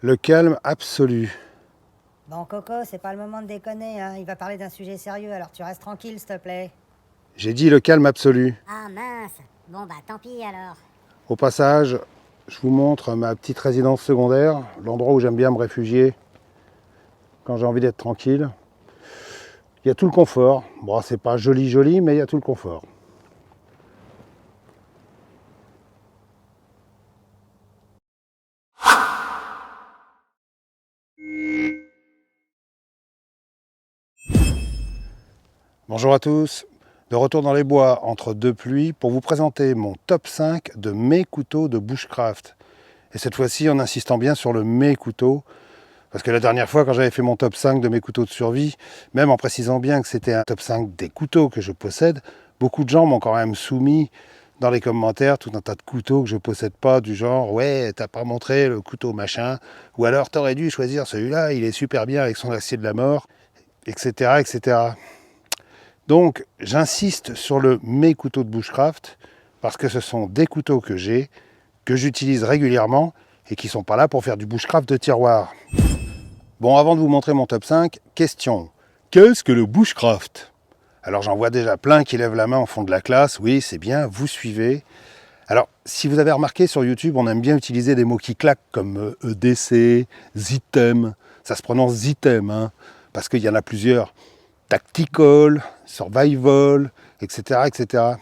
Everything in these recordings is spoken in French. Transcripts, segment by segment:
Le calme absolu. Bon, Coco, c'est pas le moment de déconner, hein. Il va parler d'un sujet sérieux, alors tu restes tranquille, s'il te plaît. J'ai dit le calme absolu. Ah mince. Bon bah tant pis alors. Au passage, je vous montre ma petite résidence secondaire, l'endroit où j'aime bien me réfugier quand j'ai envie d'être tranquille. Il y a tout le confort. Bon, c'est pas joli, mais il y a tout le confort. Bonjour à tous, de retour dans les bois entre deux pluies pour vous présenter mon top 5 de mes couteaux de bushcraft. Et cette fois-ci en insistant bien sur le mes couteaux, parce que la dernière fois quand j'avais fait mon top 5 de mes couteaux de survie, même en précisant bien que c'était un top 5 des couteaux que je possède, beaucoup de gens m'ont quand même soumis dans les commentaires tout un tas de couteaux que je possède pas, du genre ouais t'as pas montré le couteau machin, ou alors t'aurais dû choisir celui-là, il est super bien avec son acier de la mort, etc. etc. Donc j'insiste sur le mes couteaux de bushcraft parce que ce sont des couteaux que j'ai, que j'utilise régulièrement et qui ne sont pas là pour faire du bushcraft de tiroir. Bon, avant de vous montrer mon top 5, question. Qu'est-ce que le bushcraft? Alors j'en vois déjà plein qui lèvent la main en fond de la classe. Oui, c'est bien, vous suivez. Alors, si vous avez remarqué sur YouTube, on aime bien utiliser des mots qui claquent comme EDC, Zitem. Ça se prononce Zitem, hein, parce qu'il y en a plusieurs. Tactical, survival, etc., etc.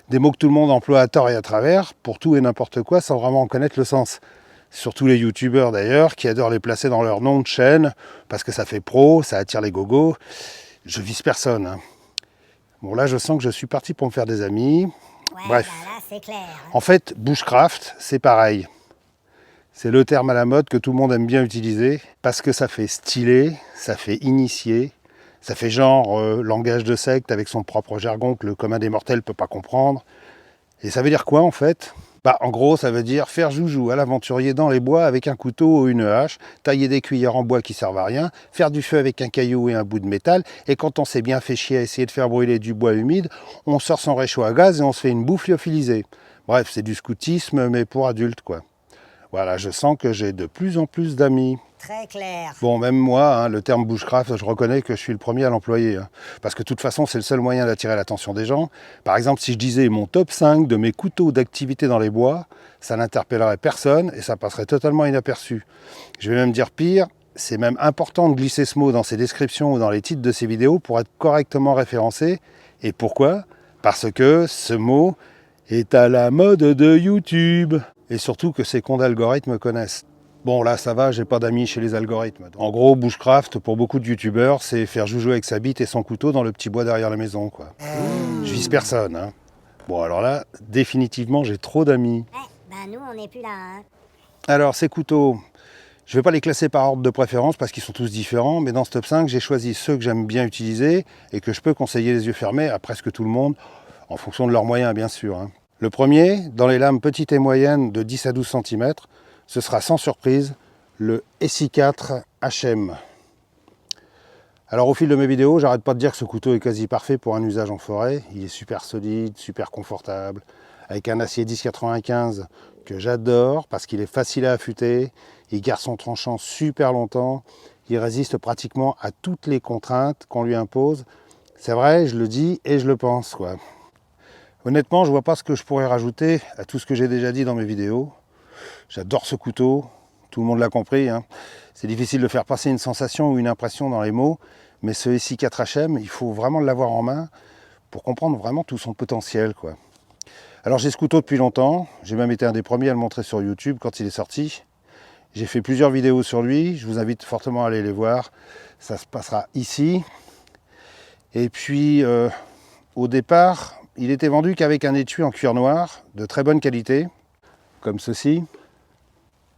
Des mots que tout le monde emploie à tort et à travers, pour tout et n'importe quoi, sans vraiment en connaître le sens. Surtout les youtubeurs d'ailleurs, qui adorent les placer dans leur nom de chaîne, parce que ça fait pro, ça attire les gogos. Je vise personne, hein. Bon là, je sens que je suis parti pour me faire des amis. Ouais Bref. bah là c'est clair. En fait, bushcraft, c'est pareil. C'est le terme à la mode que tout le monde aime bien utiliser, parce que ça fait stylé, ça fait initié, ça fait genre langage de secte avec son propre jargon que le commun des mortels ne peut pas comprendre. Et ça veut dire quoi en fait? Bah, en gros, ça veut dire faire joujou à l'aventurier dans les bois avec un couteau ou une hache, tailler des cuillères en bois qui servent à rien, faire du feu avec un caillou et un bout de métal, et quand on s'est bien fait chier à essayer de faire brûler du bois humide, on sort son réchaud à gaz et on se fait une bouffe lyophilisée. Bref, c'est du scoutisme, mais pour adultes, quoi. Voilà, je sens que j'ai de plus en plus d'amis. Très clair. Bon, même moi, hein, le terme bushcraft, je reconnais que je suis le premier à l'employer. Hein, parce que de toute façon, c'est le seul moyen d'attirer l'attention des gens. Par exemple, si je disais mon top 5 de mes couteaux d'activité dans les bois, ça n'interpellerait personne et ça passerait totalement inaperçu. Je vais même dire pire, c'est même important de glisser ce mot dans ses descriptions ou dans les titres de ses vidéos pour être correctement référencé. Et pourquoi? Parce que ce mot est à la mode de YouTube. Et surtout que ces cons d'algorithmes connaissent. Bon là ça va, j'ai pas d'amis chez les algorithmes. En gros, bushcraft pour beaucoup de youtubeurs, c'est faire joujou avec sa bite et son couteau dans le petit bois derrière la maison, quoi. Je vise personne, hein. Bon alors là, définitivement j'ai trop d'amis. Ouais, bah nous on n'est plus là, hein. Alors ces couteaux, je vais pas les classer par ordre de préférence parce qu'ils sont tous différents, mais dans ce top 5, j'ai choisi ceux que j'aime bien utiliser et que je peux conseiller les yeux fermés à presque tout le monde, en fonction de leurs moyens bien sûr, hein. Le premier, dans les lames petites et moyennes de 10 à 12 cm, ce sera sans surprise le SI4 HM. Alors au fil de mes vidéos, j'arrête pas de dire que ce couteau est quasi parfait pour un usage en forêt. Il est super solide, super confortable, avec un acier 1095 que j'adore parce qu'il est facile à affûter, il garde son tranchant super longtemps, il résiste pratiquement à toutes les contraintes qu'on lui impose. C'est vrai, je le dis et je le pense, quoi. Honnêtement, je vois pas ce que je pourrais rajouter à tout ce que j'ai déjà dit dans mes vidéos. J'adore ce couteau, tout le monde l'a compris, hein. C'est difficile de faire passer une sensation ou une impression dans les mots, mais ce SI4HM, il faut vraiment l'avoir en main pour comprendre vraiment tout son potentiel, quoi. Alors j'ai ce couteau depuis longtemps, j'ai même été un des premiers à le montrer sur YouTube quand il est sorti. J'ai fait plusieurs vidéos sur lui, je vous invite fortement à aller les voir. Ça se passera ici. Et puis, au départ, il était vendu qu'avec un étui en cuir noir, de très bonne qualité, comme ceci.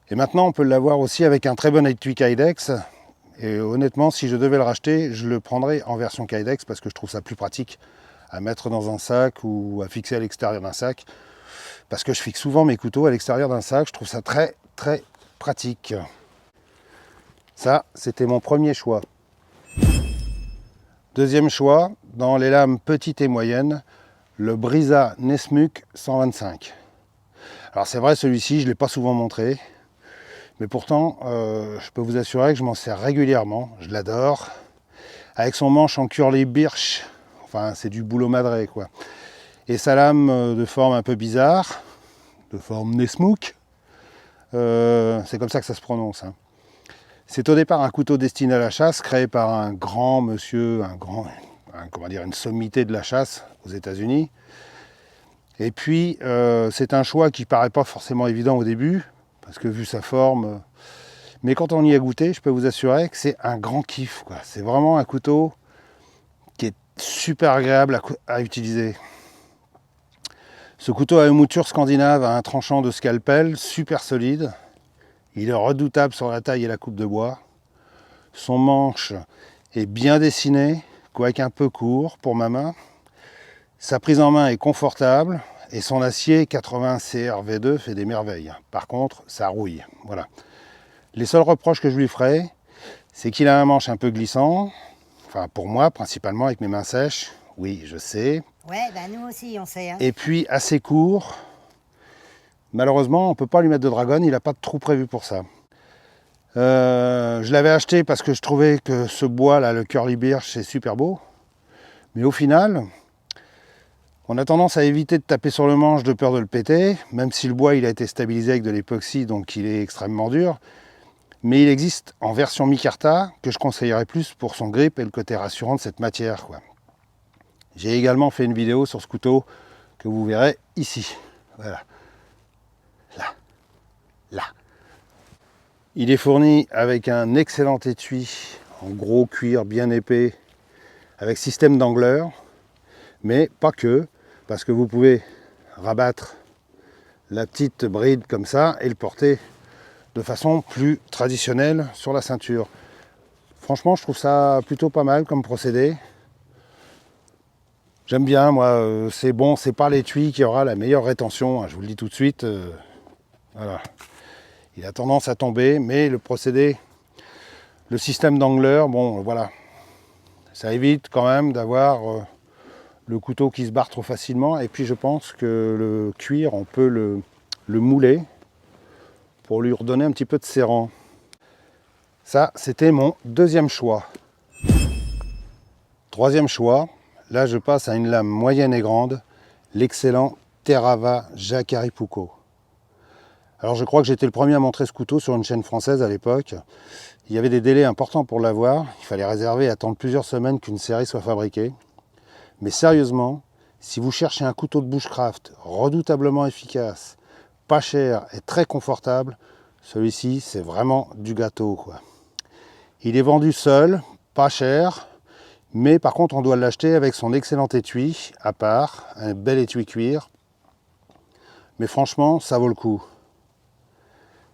Et maintenant, on peut l'avoir aussi avec un très bon étui Kydex. Et honnêtement, si je devais le racheter, je le prendrais en version Kydex parce que je trouve ça plus pratique à mettre dans un sac ou à fixer à l'extérieur d'un sac. Parce que je fixe souvent mes couteaux à l'extérieur d'un sac, je trouve ça très très pratique. Ça, c'était mon premier choix. Deuxième choix, dans les lames petites et moyennes, le Brisa Nesmuk 125. Alors c'est vrai, celui-ci, je ne l'ai pas souvent montré, Mais pourtant, je peux vous assurer que je m'en sers régulièrement, je l'adore. Avec son manche en curly birch, enfin c'est du boulot madré quoi. Et sa lame de forme un peu bizarre, de forme Nesmouk, c'est comme ça que ça se prononce. Hein. C'est au départ un couteau destiné à la chasse, créé par un grand monsieur, une sommité de la chasse aux États-Unis. Et puis, c'est un choix qui paraît pas forcément évident au début, parce que vu sa forme, mais quand on y a goûté, je peux vous assurer que c'est un grand kiff, quoi. C'est vraiment un couteau qui est super agréable à utiliser. Ce couteau à mouture scandinave a un tranchant de scalpel super solide. Il est redoutable sur la taille et la coupe de bois. Son manche est bien dessiné, quoique un peu court pour ma main. Sa prise en main est confortable et son acier 80 CRV2 fait des merveilles. Par contre, ça rouille. Voilà. Les seuls reproches que je lui ferai, c'est qu'il a un manche un peu glissant. Enfin, pour moi, principalement avec mes mains sèches. Oui, je sais. Ouais, bah nous aussi, on sait. Hein. Et puis assez court. Malheureusement, on ne peut pas lui mettre de dragonne, il n'a pas de trou prévu pour ça. Je l'avais acheté parce que je trouvais que ce bois là, le curly birch, c'est super beau. Mais au final, on a tendance à éviter de taper sur le manche de peur de le péter, même si le bois il a été stabilisé avec de l'époxy, donc il est extrêmement dur. Mais il existe en version micarta que je conseillerais plus pour son grip et le côté rassurant de cette matière, quoi. J'ai également fait une vidéo sur ce couteau que vous verrez ici. Voilà. Là. Il est fourni avec un excellent étui en gros cuir bien épais avec système d'angleur, mais pas que, parce que vous pouvez rabattre la petite bride comme ça et le porter de façon plus traditionnelle sur la ceinture. Franchement, je trouve ça plutôt pas mal comme procédé. J'aime bien, moi, c'est bon, c'est pas l'étui qui aura la meilleure rétention, hein, je vous le dis tout de suite. Voilà. Il a tendance à tomber, mais le procédé, le système d'angleur, bon, voilà. Ça évite quand même d'avoir le couteau qui se barre trop facilement. Et puis je pense que le cuir, on peut le mouler pour lui redonner un petit peu de serrant. Ça, c'était mon deuxième choix. Troisième choix, là je passe à une lame moyenne et grande, l'excellent Terava Jacaripuco. Alors je crois que j'étais le premier à montrer ce couteau sur une chaîne française à l'époque. Il y avait des délais importants pour l'avoir, il fallait réserver et attendre plusieurs semaines qu'une série soit fabriquée. Mais sérieusement, si vous cherchez un couteau de bushcraft redoutablement efficace, pas cher et très confortable, celui-ci c'est vraiment du gâteau, quoi. Il est vendu seul, pas cher, mais par contre on doit l'acheter avec son excellent étui à part, un bel étui cuir. Mais franchement, ça vaut le coup.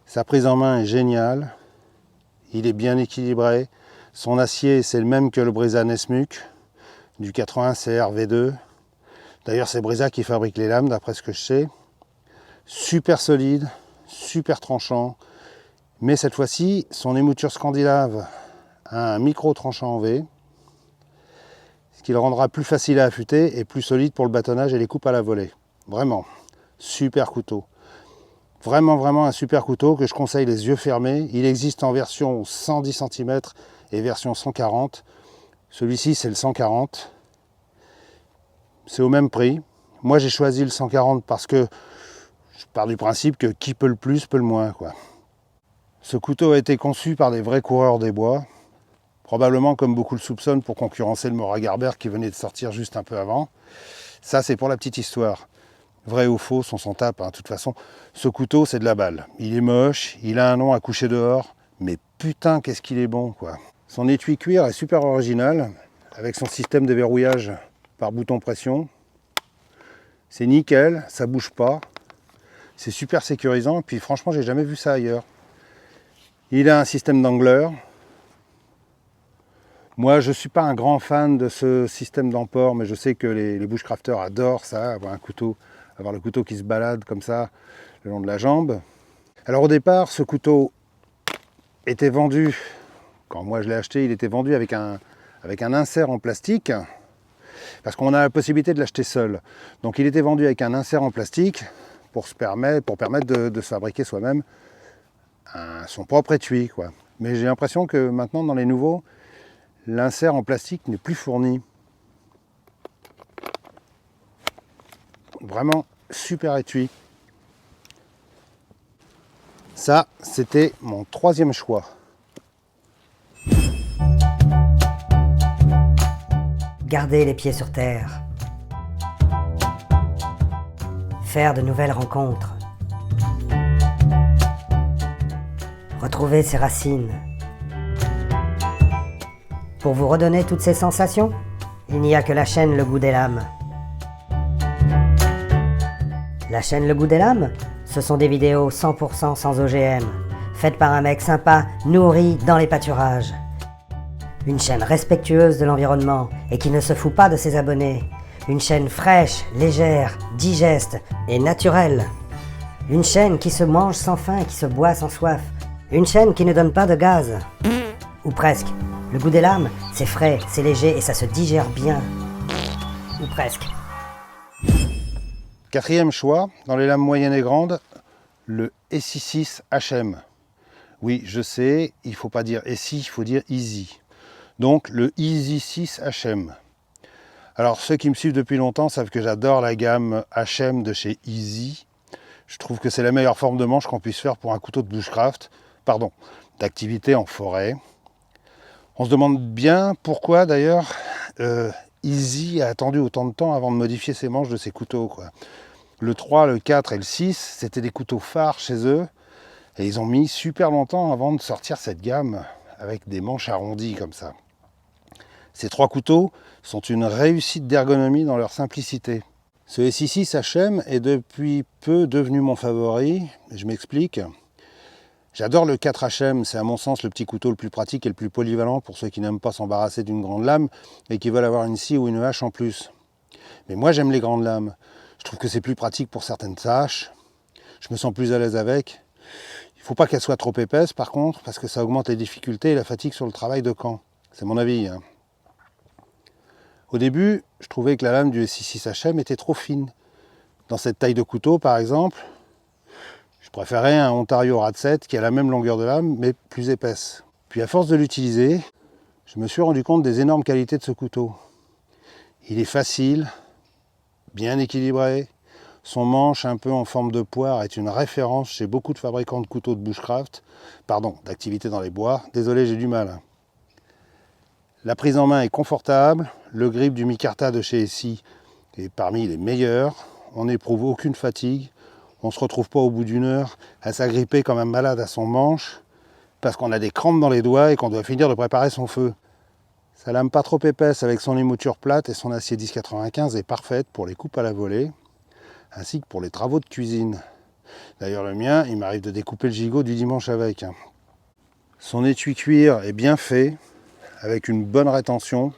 Sa prise en main est géniale, il est bien équilibré, son acier c'est le même que le Brisa Nesmuk, du 80 CRV2. D'ailleurs c'est Brisa qui fabrique les lames d'après ce que je sais. Super solide, super tranchant, mais cette fois-ci son émouture scandinave a un micro tranchant en V, ce qui le rendra plus facile à affûter et plus solide pour le bâtonnage et les coupes à la volée. Vraiment, super couteau. Vraiment un super couteau que je conseille les yeux fermés. Il existe en version 110 cm et version 140. Celui-ci c'est le 140. C'est au même prix. Moi j'ai choisi le 140 parce que je pars du principe que qui peut le plus peut le moins, quoi. Ce couteau a été conçu par des vrais coureurs des bois. Probablement comme beaucoup le soupçonnent pour concurrencer le Mora Garber qui venait de sortir juste un peu avant. Ça c'est pour la petite histoire. Vrai ou faux, on s'en tape, hein. De toute façon, ce couteau, c'est de la balle. Il est moche, il a un nom à coucher dehors, mais putain, qu'est-ce qu'il est bon, quoi. Son étui cuir est super original, avec son système de verrouillage par bouton pression. C'est nickel, ça bouge pas. C'est super sécurisant, puis franchement, j'ai jamais vu ça ailleurs. Il a un système d'angleur. Moi, je ne suis pas un grand fan de ce système d'emport, mais je sais que les bushcrafters adorent ça, avoir le couteau qui se balade comme ça le long de la jambe. Alors au départ, ce couteau était vendu, quand moi je l'ai acheté, il était vendu avec un insert en plastique, parce qu'on a la possibilité de l'acheter seul. Donc il était vendu avec un insert en plastique pour permettre de se fabriquer soi-même son propre étui, quoi. Mais j'ai l'impression que maintenant, dans les nouveaux, l'insert en plastique n'est plus fourni. Vraiment super étui. Ça, c'était mon troisième choix. Garder les pieds sur terre. Faire de nouvelles rencontres. Retrouver ses racines. Pour vous redonner toutes ces sensations, il n'y a que la chaîne Le Goût des Lames. La chaîne Le Goût des Lames, ce sont des vidéos 100% sans OGM, faites par un mec sympa, nourri dans les pâturages. Une chaîne respectueuse de l'environnement et qui ne se fout pas de ses abonnés. Une chaîne fraîche, légère, digeste et naturelle. Une chaîne qui se mange sans faim et qui se boit sans soif. Une chaîne qui ne donne pas de gaz. Ou presque. Le Goût des Lames, c'est frais, c'est léger et ça se digère bien. Ou presque. Quatrième choix, dans les lames moyennes et grandes, le SI6 HM. Oui, je sais, il ne faut pas dire SI, il faut dire Easy. Donc le Easy 6 HM. Alors ceux qui me suivent depuis longtemps savent que j'adore la gamme HM de chez Easy. Je trouve que c'est la meilleure forme de manche qu'on puisse faire pour un couteau de bushcraft, d'activité en forêt. On se demande bien pourquoi d'ailleurs Easy a attendu autant de temps avant de modifier ses manches de ses couteaux, quoi. Le 3, le 4 et le 6, c'était des couteaux phares chez eux. Et ils ont mis super longtemps avant de sortir cette gamme avec des manches arrondies comme ça. Ces 3 couteaux sont une réussite d'ergonomie dans leur simplicité. Ce SI6 HM est depuis peu devenu mon favori. Je m'explique. J'adore le 4HM, c'est à mon sens le petit couteau le plus pratique et le plus polyvalent pour ceux qui n'aiment pas s'embarrasser d'une grande lame et qui veulent avoir une scie ou une hache en plus. Mais moi j'aime les grandes lames. Je trouve que c'est plus pratique pour certaines tâches. Je me sens plus à l'aise avec. Il ne faut pas qu'elle soit trop épaisse par contre, parce que ça augmente les difficultés et la fatigue sur le travail de camp. C'est mon avis, hein. Au début, je trouvais que la lame du SI6HM était trop fine. Dans cette taille de couteau, par exemple, je préférais un Ontario Rad7 qui a la même longueur de lame, mais plus épaisse. Puis à force de l'utiliser, je me suis rendu compte des énormes qualités de ce couteau. Il est facile, bien équilibré. Son manche un peu en forme de poire est une référence chez beaucoup de fabricants de couteaux de bushcraft, d'activité dans les bois. Désolé, j'ai du mal. La prise en main est confortable, le grip du micarta de chez SI est parmi les meilleurs, on n'éprouve aucune fatigue, on ne se retrouve pas au bout d'une heure à s'agripper comme un malade à son manche parce qu'on a des crampes dans les doigts et qu'on doit finir de préparer son feu. Sa lame pas trop épaisse avec son émouture plate et son acier 1095 est parfaite pour les coupes à la volée ainsi que pour les travaux de cuisine. D'ailleurs le mien, il m'arrive de découper le gigot du dimanche avec. Son étui cuir est bien fait, avec une bonne rétention.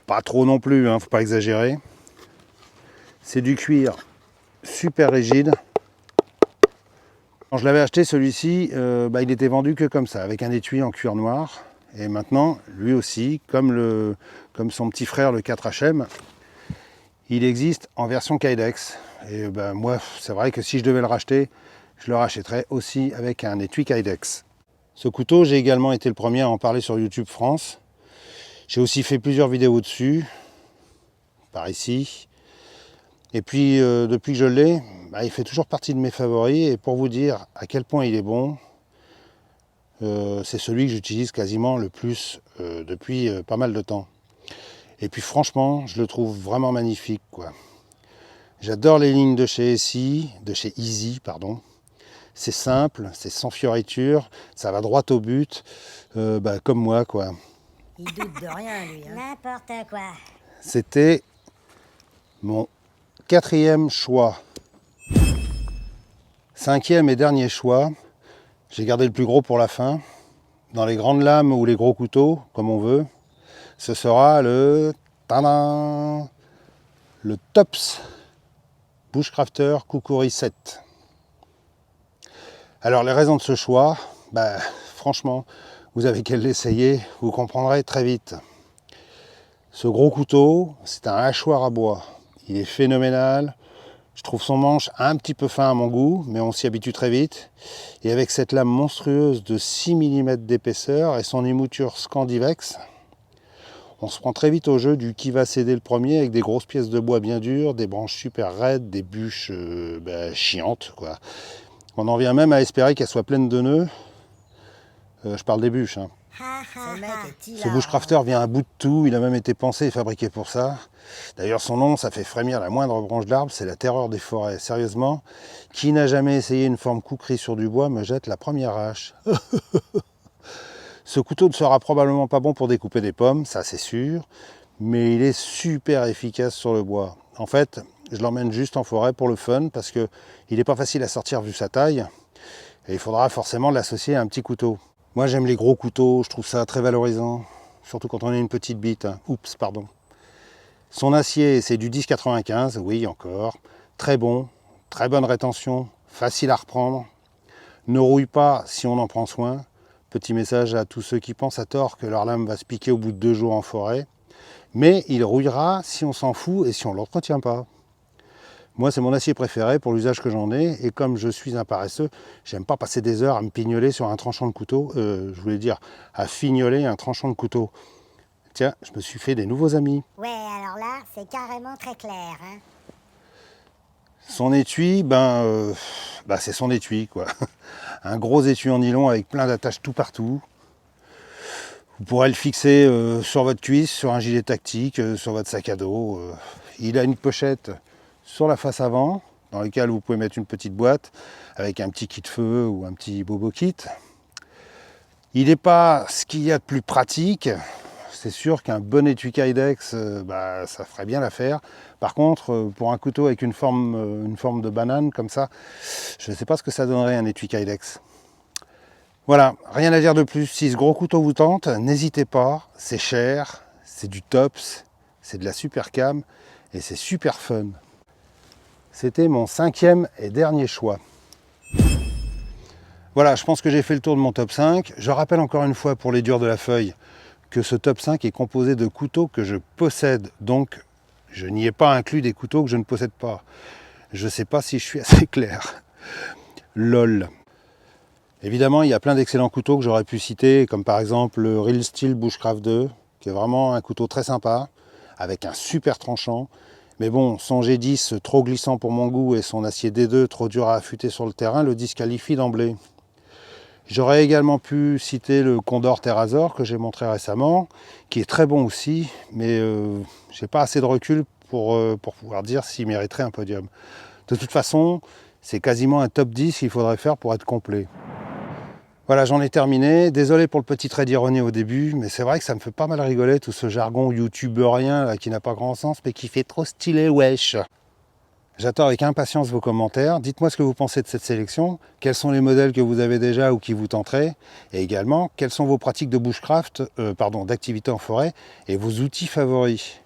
Pas trop non plus, faut pas exagérer. C'est du cuir super rigide. Quand je l'avais acheté celui-ci, il était vendu que comme ça, avec un étui en cuir noir. Et maintenant, lui aussi, comme son petit frère le 4HM, il existe en version Kydex. Et moi, c'est vrai que si je devais le racheter, je le rachèterais aussi avec un étui Kydex. Ce couteau, j'ai également été le premier à en parler sur YouTube France. J'ai aussi fait plusieurs vidéos dessus, par ici. Et puis, depuis que je l'ai, il fait toujours partie de mes favoris. Et pour vous dire à quel point il est bon, c'est celui que j'utilise quasiment le plus depuis pas mal de temps. Et puis franchement, je le trouve vraiment magnifique, quoi. J'adore les lignes de chez Easy. C'est simple, c'est sans fioriture, ça va droit au but, comme moi, quoi. Il doute de rien, lui. N'importe quoi. C'était mon 4e choix. 5e et dernier choix, j'ai gardé le plus gros pour la fin. Dans les grandes lames ou les gros couteaux, comme on veut, ce sera le Tops Bushcrafter Kukuri 7. Alors les raisons de ce choix, franchement, vous avez qu'à l'essayer, vous comprendrez très vite. Ce gros couteau, c'est un hachoir à bois. Il est phénoménal, Je trouve son manche un petit peu fin à mon goût, mais on s'y habitue très vite. Et avec cette lame monstrueuse de 6 mm d'épaisseur et son émouture Scandivex, on se prend très vite au jeu du qui va céder le premier avec des grosses pièces de bois bien dures, des branches super raides, des bûches chiantes, quoi. On en vient même à espérer qu'elles soient pleines de nœuds. Je parle des bûches, hein. Ce mec est Ce bushcrafter vient à bout de tout, il a même été pensé et fabriqué pour ça. D'ailleurs son nom, ça fait frémir la moindre branche d'arbre, c'est la terreur des forêts. Sérieusement, qui n'a jamais essayé une forme coucrie sur du bois me jette la première hache. Ce couteau ne sera probablement pas bon pour découper des pommes, ça c'est sûr, mais il est super efficace sur le bois. En fait, je l'emmène juste en forêt pour le fun, parce qu'il n'est pas facile à sortir vu sa taille, et il faudra forcément l'associer à un petit couteau. Moi j'aime les gros couteaux, je trouve ça très valorisant, surtout quand on a une petite bite. Oups, pardon. Son acier, c'est du 10,95, oui encore, très bon, très bonne rétention, facile à reprendre, ne rouille pas si on en prend soin. Petit message à tous ceux qui pensent à tort que leur lame va se piquer au bout de 2 jours en forêt, mais il rouillera si on s'en fout et si on ne l'entretient pas. Moi, c'est mon acier préféré pour l'usage que j'en ai, et comme je suis un paresseux, j'aime pas passer des heures à me pignoler sur un tranchant de couteau, je voulais dire à fignoler un tranchant de couteau. Tiens, je me suis fait des nouveaux amis. Ouais, alors là, c'est carrément très clair, hein. Son étui, c'est son étui, quoi. Un gros étui en nylon avec plein d'attaches tout partout. Vous pourrez le fixer sur votre cuisse, sur un gilet tactique, sur votre sac à dos. Il a une pochette sur la face avant, dans laquelle vous pouvez mettre une petite boîte avec un petit kit feu ou un petit bobo kit. Il n'est pas ce qu'il y a de plus pratique. C'est sûr qu'un bon étui Kydex, ça ferait bien l'affaire. Par contre, pour un couteau avec une forme de banane comme ça, je ne sais pas ce que ça donnerait un étui Kydex. Voilà, rien à dire de plus. Si ce gros couteau vous tente, n'hésitez pas. C'est cher, c'est du tops, c'est de la super cam et c'est super fun. C'était mon 5e et dernier choix. Voilà, je pense que j'ai fait le tour de mon top 5. Je rappelle encore une fois pour les durs de la feuille que ce top 5 est composé de couteaux que je possède. Donc, je n'y ai pas inclus des couteaux que je ne possède pas. Je ne sais pas si je suis assez clair. LOL. Évidemment, il y a plein d'excellents couteaux que j'aurais pu citer, comme par exemple le Real Steel Bushcraft 2, qui est vraiment un couteau très sympa, avec un super tranchant. Mais bon, son G10 trop glissant pour mon goût et son acier D2 trop dur à affûter sur le terrain le disqualifient d'emblée. J'aurais également pu citer le Condor Terrazor que j'ai montré récemment, qui est très bon aussi, mais j'ai pas assez de recul pour pouvoir dire s'il mériterait un podium. De toute façon, c'est quasiment un top 10 qu'il faudrait faire pour être complet. Voilà, j'en ai terminé. Désolé pour le petit trait d'ironie au début, mais c'est vrai que ça me fait pas mal rigoler tout ce jargon youtuberien là, qui n'a pas grand sens, mais qui fait trop stylé, wesh. J'attends avec impatience vos commentaires. Dites-moi ce que vous pensez de cette sélection. Quels sont les modèles que vous avez déjà ou qui vous tenteraient. Et également, quelles sont vos pratiques de bushcraft, d'activité en forêt et vos outils favoris.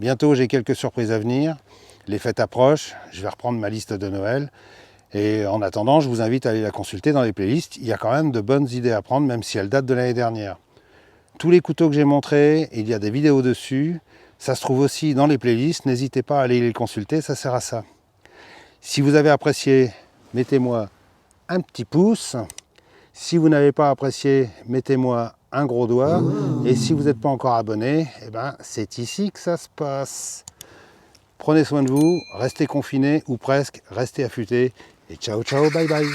Bientôt, j'ai quelques surprises à venir. Les fêtes approchent. Je vais reprendre ma liste de Noël. Et en attendant, je vous invite à aller la consulter dans les playlists. Il y a quand même de bonnes idées à prendre, même si elles datent de l'année dernière. Tous les couteaux que j'ai montrés, il y a des vidéos dessus. Ça se trouve aussi dans les playlists. N'hésitez pas à aller les consulter, ça sert à ça. Si vous avez apprécié, mettez-moi un petit pouce. Si vous n'avez pas apprécié, mettez-moi un gros doigt. Et si vous n'êtes pas encore abonné, c'est ici que ça se passe. Prenez soin de vous, restez confinés ou presque, restez affûtés. Et ciao, ciao, bye bye.